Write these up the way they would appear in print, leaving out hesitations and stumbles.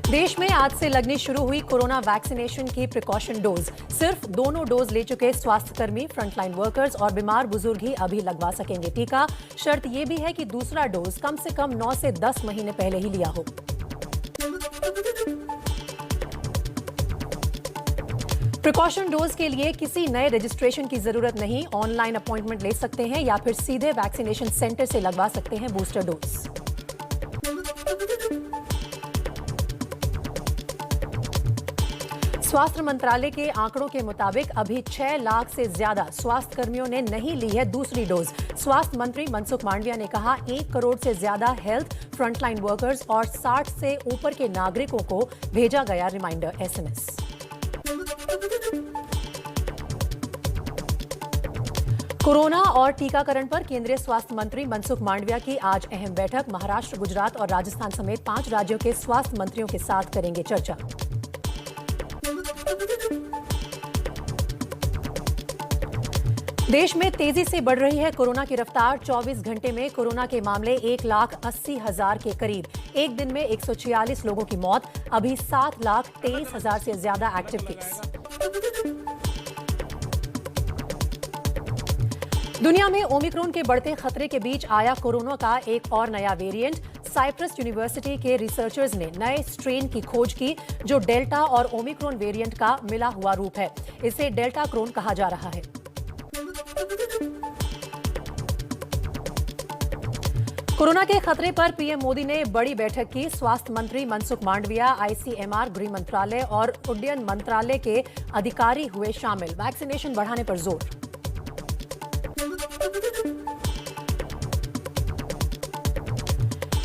देश में आज से लगनी शुरू हुई कोरोना वैक्सीनेशन की प्रिकॉशन डोज। सिर्फ दोनों डोज ले चुके स्वास्थ्यकर्मी, फ्रंटलाइन वर्कर्स और बीमार बुजुर्ग ही अभी लगवा सकेंगे टीका। शर्त यह भी है कि दूसरा डोज कम से कम 9 से 10 महीने पहले ही लिया हो। प्रिकॉशन डोज के लिए किसी नए रजिस्ट्रेशन की जरूरत नहीं। ऑनलाइन अपॉइंटमेंट ले सकते हैं या फिर सीधे वैक्सीनेशन सेंटर से लगवा सकते हैं बूस्टर डोज। स्वास्थ्य मंत्रालय के आंकड़ों के मुताबिक अभी 6 लाख से ज्यादा स्वास्थ्य कर्मियों ने नहीं ली है दूसरी डोज। स्वास्थ्य मंत्री मनसुख मांडविया ने कहा 1 करोड़ से ज्यादा हेल्थ, फ्रंटलाइन वर्कर्स और 60 से ऊपर के नागरिकों को भेजा गया रिमाइंडर एसएमएस। कोरोना और टीकाकरण पर केंद्रीय स्वास्थ्य मंत्री मनसुख मांडविया की आज अहम बैठक। महाराष्ट्र, गुजरात और राजस्थान समेत 5 राज्यों के स्वास्थ्य मंत्रियों के साथ करेंगे चर्चा। देश में तेजी से बढ़ रही है कोरोना की रफ्तार। 24 घंटे में कोरोना के मामले 1,80,000 के करीब। एक दिन में 146 लोगों की मौत। अभी 7,23,000 से ज्यादा एक्टिव केस। दुनिया में ओमिक्रॉन के बढ़ते खतरे के बीच आया कोरोना का एक और नया वेरिएंट। साइप्रस यूनिवर्सिटी के रिसर्चर्स ने नए स्ट्रेन की खोज की जो डेल्टा और ओमिक्रॉन वेरिएंट का मिला हुआ रूप है। इसे डेल्टा क्रोन कहा जा रहा है। कोरोना के खतरे पर पीएम मोदी ने बड़ी बैठक की। स्वास्थ्य मंत्री मनसुख मांडविया, आईसीएमआर, गृह मंत्रालय और उड्डयन मंत्रालय के अधिकारी हुए शामिल। वैक्सीनेशन बढ़ाने पर जोर।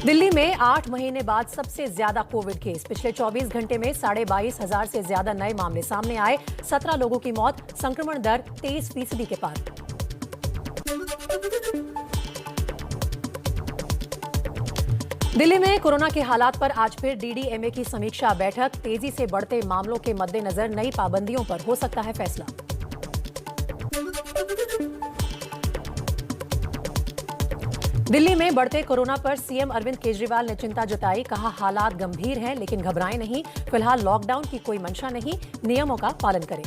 दिल्ली में 8 महीने बाद सबसे ज्यादा कोविड केस। पिछले 24 घंटे में 22,500 से ज्यादा नए मामले सामने आए। 17 लोगों की मौत। संक्रमण दर 23% के पार। दिल्ली में कोरोना के हालात पर आज फिर डीडीएमए की समीक्षा बैठक। तेजी से बढ़ते मामलों के मद्देनजर नई पाबंदियों पर हो सकता है फैसला। दिल्ली में बढ़ते कोरोना पर सीएम अरविंद केजरीवाल ने चिंता जताई। कहा हालात गंभीर हैं लेकिन घबराएं नहीं। फिलहाल लॉकडाउन की कोई मंशा नहीं, नियमों का पालन करें।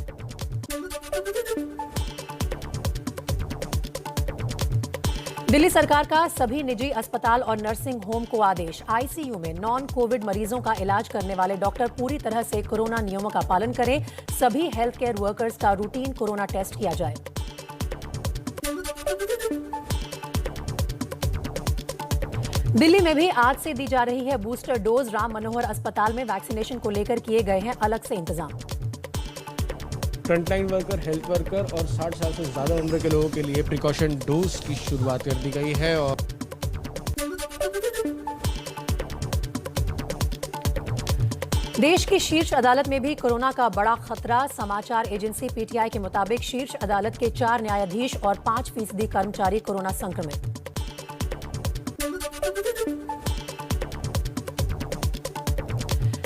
दिल्ली सरकार का सभी निजी अस्पताल और नर्सिंग होम को आदेश। आईसीयू में नॉन कोविड मरीजों का इलाज करने वाले डॉक्टर पूरी तरह से कोरोना नियमों का पालन करें। सभी हेल्थ केयर वर्कर्स का रूटीन कोरोना टेस्ट किया जाए। दिल्ली में भी आज से दी जा रही है बूस्टर डोज। राम मनोहर अस्पताल में वैक्सीनेशन को लेकर किए गए हैं अलग से इंतजाम। फ्रंटलाइन वर्कर, हेल्थ वर्कर और 60 साल से ज्यादा उम्र के लोगों के लिए प्रिकॉशन डोज की शुरुआत कर दी गई है। और देश की शीर्ष अदालत में भी कोरोना का बड़ा खतरा। समाचार एजेंसी पीटीआई के मुताबिक शीर्ष अदालत के 4 न्यायाधीश और 5% कर्मचारी कोरोना संक्रमित।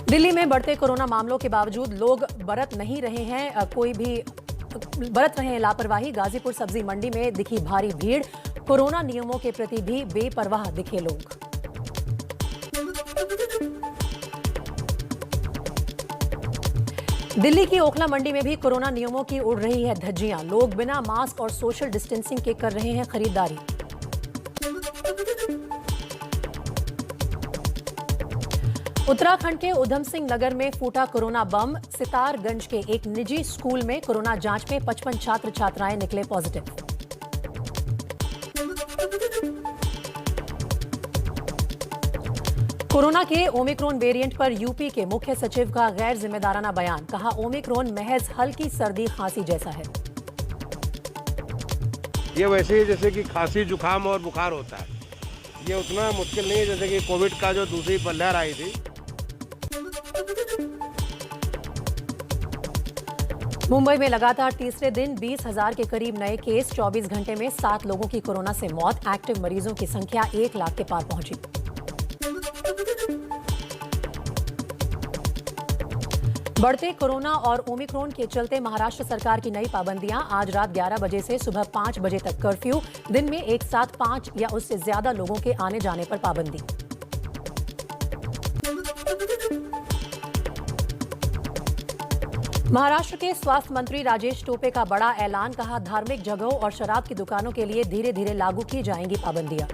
दिल्ली में बढ़ते कोरोना मामलों के बावजूद लोग बरत रहे हैं लापरवाही। गाजीपुर सब्जी मंडी में दिखी भारी भीड़। कोरोना नियमों के प्रति भी बेपरवाह दिखे लोग। दिल्ली की ओखला मंडी में भी कोरोना नियमों की उड़ रही है धज्जियां। लोग बिना मास्क और सोशल डिस्टेंसिंग के कर रहे हैं खरीदारी। उत्तराखंड के उधम सिंह नगर में फूटा कोरोना बम। सितारगंज के एक निजी स्कूल में कोरोना जांच में 55 छात्र छात्राएं निकले पॉजिटिव। कोरोना के ओमिक्रॉन वेरिएंट पर यूपी के मुख्य सचिव का गैर जिम्मेदाराना बयान। कहा ओमिक्रॉन महज हल्की सर्दी खांसी जैसा है। ये वैसे ही जैसे कि खांसी, जुकाम और बुखार होता है। ये उतना मुश्किल नहीं है जैसे कि कोविड का जो दूसरी लहर आई थी। मुंबई में लगातार तीसरे दिन 20,000 के करीब नए केस। 24 घंटे में 7 लोगों की कोरोना से मौत। एक्टिव मरीजों की संख्या 1 लाख के पार पहुंची। बढ़ते कोरोना और ओमिक्रॉन के चलते महाराष्ट्र सरकार की नई पाबंदियां। आज रात 11 बजे से सुबह 5 बजे तक कर्फ्यू। दिन में एक साथ 5 या उससे ज्यादा लोगों के आने जाने पर पाबंदी। महाराष्ट्र के स्वास्थ्य मंत्री राजेश टोपे का बड़ा ऐलान, कहा धार्मिक जगहों और शराब की दुकानों के लिए धीरे धीरे लागू की जाएंगी पाबंदियां।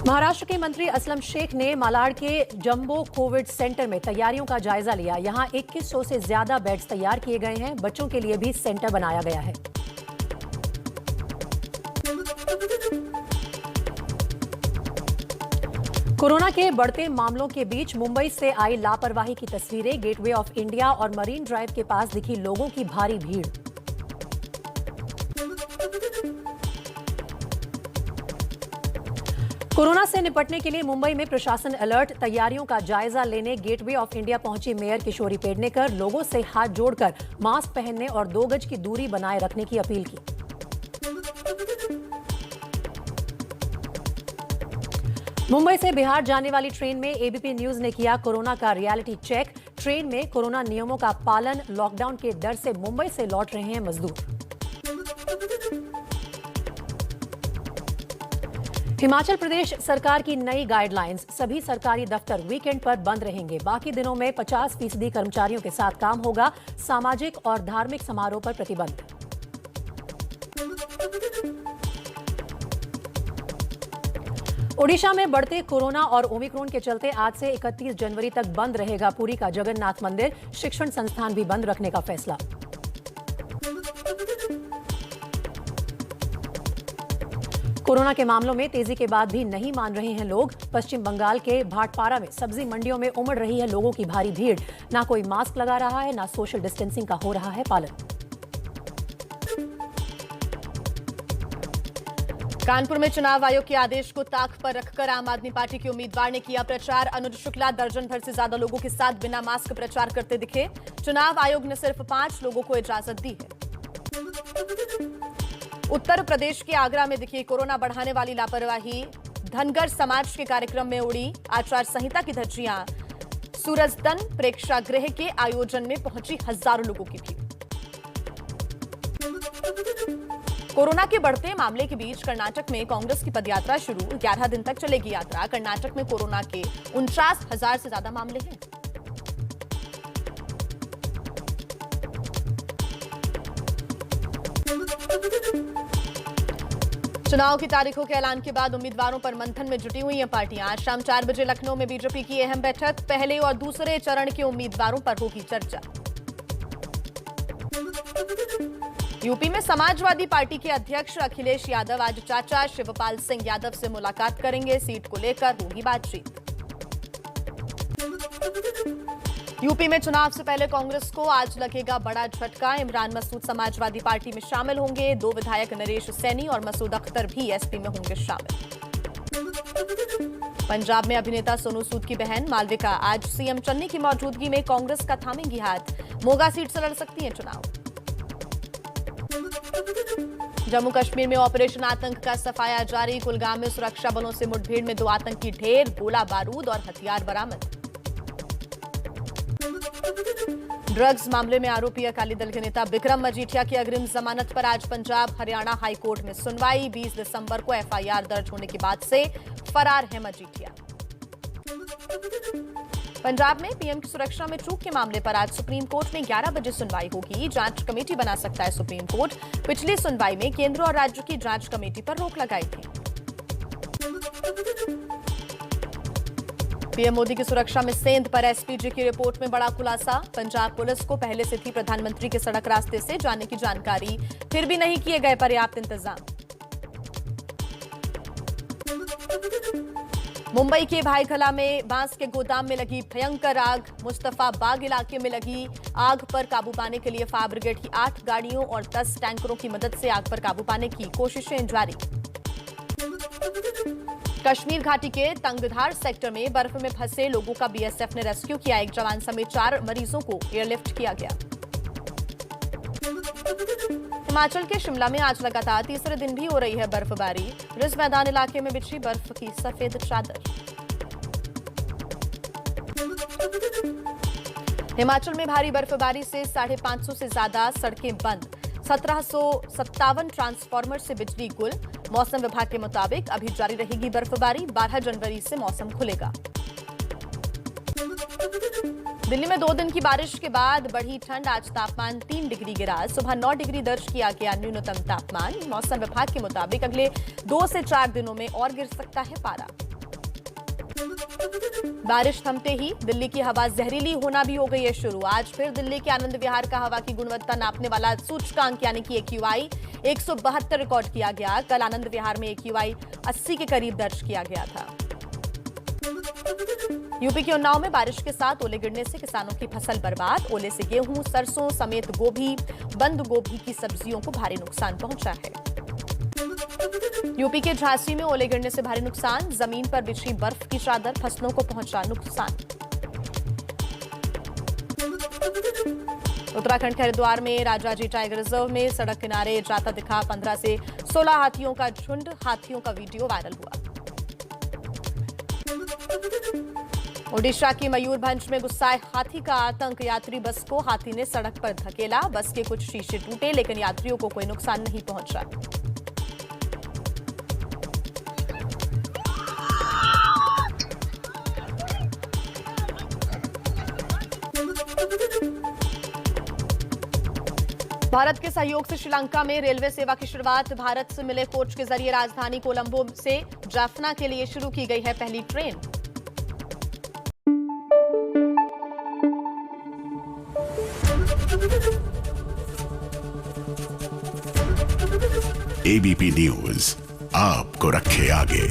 महाराष्ट्र के मंत्री असलम शेख ने मालाड के जंबो कोविड सेंटर में तैयारियों का जायजा लिया। यहां 2100 से ज्यादा बेड्स तैयार किए गए हैं। बच्चों के लिए भी सेंटर बनाया गया है। कोरोना के बढ़ते मामलों के बीच मुंबई से आई लापरवाही की तस्वीरें। गेटवे ऑफ इंडिया और मरीन ड्राइव के पास दिखी लोगों की भारी भीड़। कोरोना से निपटने के लिए मुंबई में प्रशासन अलर्ट। तैयारियों का जायजा लेने गेटवे ऑफ इंडिया पहुंची मेयर किशोरी पेडनेकर। लोगों से हाथ जोड़कर मास्क पहनने और 2 गज की दूरी बनाए रखने की अपील की। मुंबई से बिहार जाने वाली ट्रेन में एबीपी न्यूज ने किया कोरोना का रियलिटी चेक। ट्रेन में कोरोना नियमों का पालन, लॉकडाउन के डर से मुंबई से लौट रहे हैं मजदूर। हिमाचल प्रदेश सरकार की नई गाइडलाइंस, सभी सरकारी दफ्तर वीकेंड पर बंद रहेंगे। बाकी दिनों में 50% कर्मचारियों के साथ काम होगा। सामाजिक और धार्मिक समारोह पर प्रतिबंध। ओडिशा में बढ़ते कोरोना और ओमिक्रॉन के चलते आज से 31 जनवरी तक बंद रहेगा पुरी का जगन्नाथ मंदिर। शिक्षण संस्थान भी बंद रखने का फैसला। कोरोना के मामलों में तेजी के बाद भी नहीं मान रहे हैं लोग। पश्चिम बंगाल के भाटपारा में सब्जी मंडियों में उमड़ रही है लोगों की भारी भीड़। ना कोई मास्क लगा रहा है, ना सोशल डिस्टेंसिंग का हो रहा है पालन। कानपुर में चुनाव आयोग के आदेश को ताक पर रखकर आम आदमी पार्टी के उम्मीदवार ने किया प्रचार। अनुज शुक्ला दर्जन भर से ज्यादा लोगों के साथ बिना मास्क प्रचार करते दिखे। चुनाव आयोग ने सिर्फ 5 लोगों को इजाजत दी है। उत्तर प्रदेश के आगरा में दिखी कोरोना बढ़ाने वाली लापरवाही। धनगर समाज के कार्यक्रम में उड़ी आचार संहिता की धज्जियां। सूरजदन प्रेक्षागृह के आयोजन में पहुंची हजारों लोगों की भीड़। कोरोना के बढ़ते मामले के बीच कर्नाटक में कांग्रेस की पदयात्रा शुरू। 11 दिन तक चलेगी यात्रा। कर्नाटक में कोरोना के 49,000 से ज्यादा मामले हैं। चुनाव की तारीखों के ऐलान के बाद उम्मीदवारों पर मंथन में जुटी हुई हैं पार्टियां। आज शाम 4 बजे लखनऊ में बीजेपी की अहम बैठक। पहले और दूसरे चरण के उम्मीदवारों पर होगी चर्चा। यूपी में समाजवादी पार्टी के अध्यक्ष अखिलेश यादव आज चाचा शिवपाल सिंह यादव से मुलाकात करेंगे। सीट को लेकर होगी बातचीत। यूपी में चुनाव से पहले कांग्रेस को आज लगेगा बड़ा झटका। इमरान मसूद समाजवादी पार्टी में शामिल होंगे। 2 विधायक नरेश सैनी और मसूद अख्तर भी एसपी में होंगे शामिल। पंजाब में अभिनेता सोनू सूद की बहन मालविका आज सीएम चन्नी की मौजूदगी में कांग्रेस का थामेंगी हाथ। मोगा सीट से लड़ सकती हैं चुनाव। जम्मू कश्मीर में ऑपरेशन आतंक का सफाया जारी। कुलगाम में सुरक्षा बलों से मुठभेड़ में 2 आतंकी ढेर। गोला बारूद और हथियार बरामद। ड्रग्स मामले में आरोपी अकाली दल के नेता बिक्रम मजीठिया की अग्रिम जमानत पर आज पंजाब हरियाणा हाईकोर्ट में सुनवाई। 20 दिसंबर को एफआईआर दर्ज होने के बाद से फरार है मजीठिया। पंजाब में पीएम की सुरक्षा में चूक के मामले पर आज सुप्रीम कोर्ट में 11 बजे सुनवाई होगी। जांच कमेटी बना सकता है सुप्रीम कोर्ट। पिछली सुनवाई में केंद्र और राज्य की जांच कमेटी पर रोक लगाई थी। पीएम मोदी की सुरक्षा में सेंध पर एसपीजी की रिपोर्ट में बड़ा खुलासा। पंजाब पुलिस को पहले से थी प्रधानमंत्री के सड़क रास्ते से जाने की जानकारी, फिर भी नहीं किए गए पर्याप्त इंतजाम। मुंबई के भाईखला में बांस के गोदाम में लगी भयंकर आग। मुस्तफा बाग इलाके में लगी आग पर काबू पाने के लिए फायर ब्रिगेड की 8 गाड़ियों और 10 टैंकरों की मदद से आग पर काबू पाने की कोशिशें जारी। कश्मीर घाटी के तंगधार सेक्टर में बर्फ में फंसे लोगों का बीएसएफ ने रेस्क्यू किया। 1 जवान समेत 4 मरीजों को एयरलिफ्ट किया गया। हिमाचल के शिमला में आज लगातार तीसरे दिन भी हो रही है बर्फबारी। रिज मैदान इलाके में बिछी बर्फ की सफेद चादर। हिमाचल में भारी बर्फबारी से 550 से ज्यादा सड़कें बंद। 1757 ट्रांसफार्मर से बिजली गुल। मौसम विभाग के मुताबिक अभी जारी रहेगी बर्फबारी। 12 जनवरी से मौसम खुलेगा। दिल्ली में 2 दिन की बारिश के बाद बढ़ी ठंड। आज तापमान 3 डिग्री गिरा। सुबह 9 डिग्री दर्ज किया गया न्यूनतम तापमान। मौसम विभाग के मुताबिक अगले 2 से 4 दिनों में और गिर सकता है पारा। बारिश थमते ही दिल्ली की हवा जहरीली होना भी हो गई है शुरू। आज फिर दिल्ली के आनंद विहार का हवा की गुणवत्ता नापने वाला सूचकांक यानी कि AQI 172 रिकॉर्ड किया गया। कल आनंद विहार में AQI 80 के करीब दर्ज किया गया था। यूपी के उन्नाव में बारिश के साथ ओले गिरने से किसानों की फसल बर्बाद। ओले से गेहूं, सरसों समेत गोभी, बंद गोभी की सब्जियों को भारी नुकसान पहुंचा है। यूपी के झांसी में ओले गिरने से भारी नुकसान। जमीन पर बिछी बर्फ की चादर, फसलों को पहुंचा नुकसान। उत्तराखंड के हरिद्वार में राजाजी टाइगर रिजर्व में सड़क किनारे जाता दिखा 15 से 16 हाथियों का झुंड। हाथियों का वीडियो वायरल हुआ। ओडिशा के मयूरभंज में गुस्साए हाथी का आतंक। यात्री बस को हाथी ने सड़क पर धकेला। बस के कुछ शीशे टूटे लेकिन यात्रियों को कोई नुकसान नहीं पहुंचा। भारत के सहयोग से श्रीलंका में रेलवे सेवा की शुरुआत। भारत से मिले कोच के जरिए राजधानी कोलंबो से जाफना के लिए शुरू की गई है पहली ट्रेन। ABP न्यूज आपको रखे आगे।